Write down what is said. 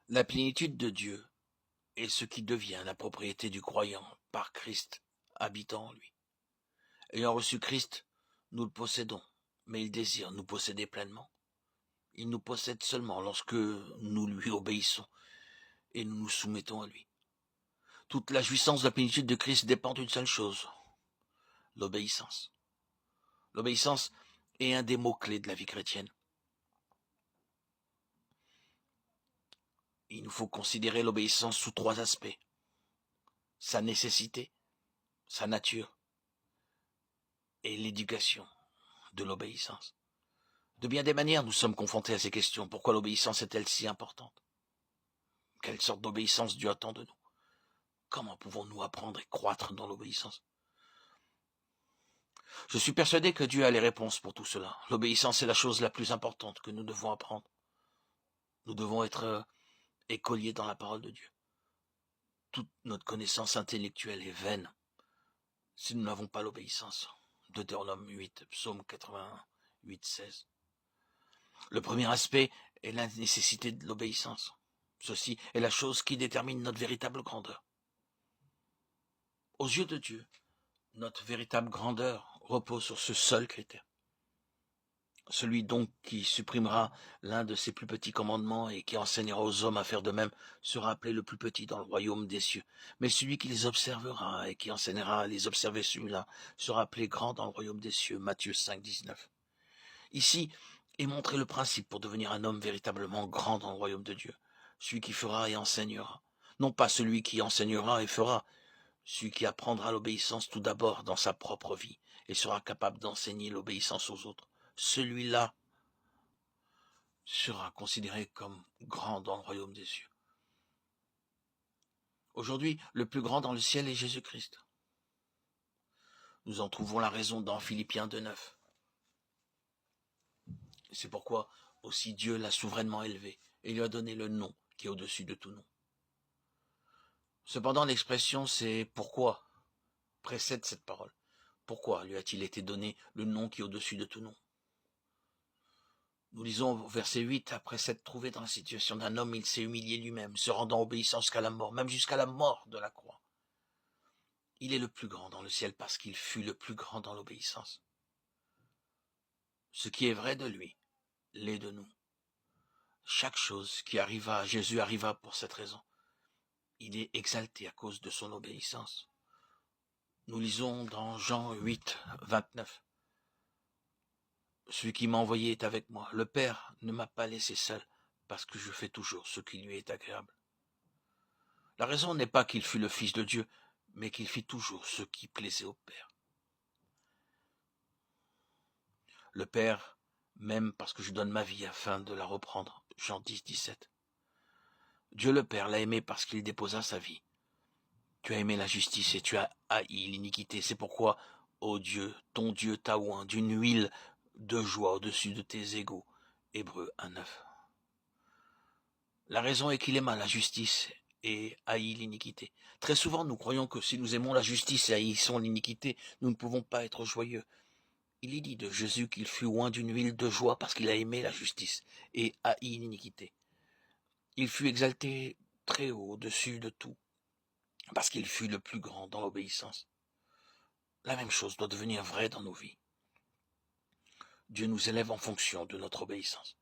La plénitude de Dieu est ce qui devient la propriété du croyant par Christ habitant en lui. Ayant reçu Christ, nous le possédons, mais il désire nous posséder pleinement. Il nous possède seulement lorsque nous lui obéissons et nous nous soumettons à lui. Toute la jouissance de la plénitude de Christ dépend d'une seule chose, l'obéissance. L'obéissance est un des mots-clés de la vie chrétienne. Il nous faut considérer l'obéissance sous 3 aspects. Sa nécessité, sa nature et l'éducation de l'obéissance. De bien des manières, nous sommes confrontés à ces questions. Pourquoi l'obéissance est-elle si importante? Quelle sorte d'obéissance Dieu attend de nous? Comment pouvons-nous apprendre et croître dans l'obéissance? Je suis persuadé que Dieu a les réponses pour tout cela. L'obéissance est la chose la plus importante que nous devons apprendre. Nous devons être écoliers dans la parole de Dieu. Toute notre connaissance intellectuelle est vaine si nous n'avons pas l'obéissance. Deutéronome 8, Psaume 81, 8, 16. Le premier aspect est la nécessité de l'obéissance. Ceci est la chose qui détermine notre véritable grandeur. Aux yeux de Dieu, notre véritable grandeur repose sur ce seul critère. Celui donc qui supprimera l'un de ses plus petits commandements et qui enseignera aux hommes à faire de même sera appelé le plus petit dans le royaume des cieux. Mais celui qui les observera et qui enseignera à les observer celui-là sera appelé grand dans le royaume des cieux. Matthieu 5, 19. Ici est montré le principe pour devenir un homme véritablement grand dans le royaume de Dieu. Celui qui fera et enseignera. Non pas celui qui enseignera et fera, celui qui apprendra l'obéissance tout d'abord dans sa propre vie et sera capable d'enseigner l'obéissance aux autres. Celui-là sera considéré comme grand dans le royaume des cieux. Aujourd'hui, le plus grand dans le ciel est Jésus-Christ. Nous en trouvons la raison dans Philippiens 2,9. C'est pourquoi aussi Dieu l'a souverainement élevé et lui a donné le nom qui est au-dessus de tout nom. Cependant, l'expression « c'est pourquoi » précède cette parole. Pourquoi lui a-t-il été donné le nom qui est au-dessus de tout nom? Nous lisons au verset 8, après s'être trouvé dans la situation d'un homme, il s'est humilié lui-même, se rendant obéissant jusqu'à la mort, même jusqu'à la mort de la croix. Il est le plus grand dans le ciel parce qu'il fut le plus grand dans l'obéissance. Ce qui est vrai de lui, l'est de nous. Chaque chose qui arriva à Jésus arriva pour cette raison. Il est exalté à cause de son obéissance. Nous lisons dans Jean 8, 29. Celui qui m'a envoyé est avec moi. Le Père ne m'a pas laissé seul, parce que je fais toujours ce qui lui est agréable. La raison n'est pas qu'il fût le Fils de Dieu, mais qu'il fit toujours ce qui plaisait au Père. Le Père m'aime parce que je donne ma vie afin de la reprendre. Jean 10, 17. Dieu le Père l'a aimé parce qu'il déposa sa vie. Tu as aimé la justice et tu as haï l'iniquité. C'est pourquoi, ô Dieu, ton Dieu t'a oint d'une huile de joie au-dessus de tes égaux. Hébreux 1,9. La raison est qu'il aima la justice et haït l'iniquité. Très souvent, nous croyons que si nous aimons la justice et haïssons l'iniquité, nous ne pouvons pas être joyeux. Il est dit de Jésus qu'il fut oint d'une huile de joie parce qu'il a aimé la justice et haï l'iniquité. Il fut exalté très haut au-dessus de tout parce qu'il fut le plus grand dans l'obéissance. La même chose doit devenir vraie dans nos vies. Dieu nous élève en fonction de notre obéissance.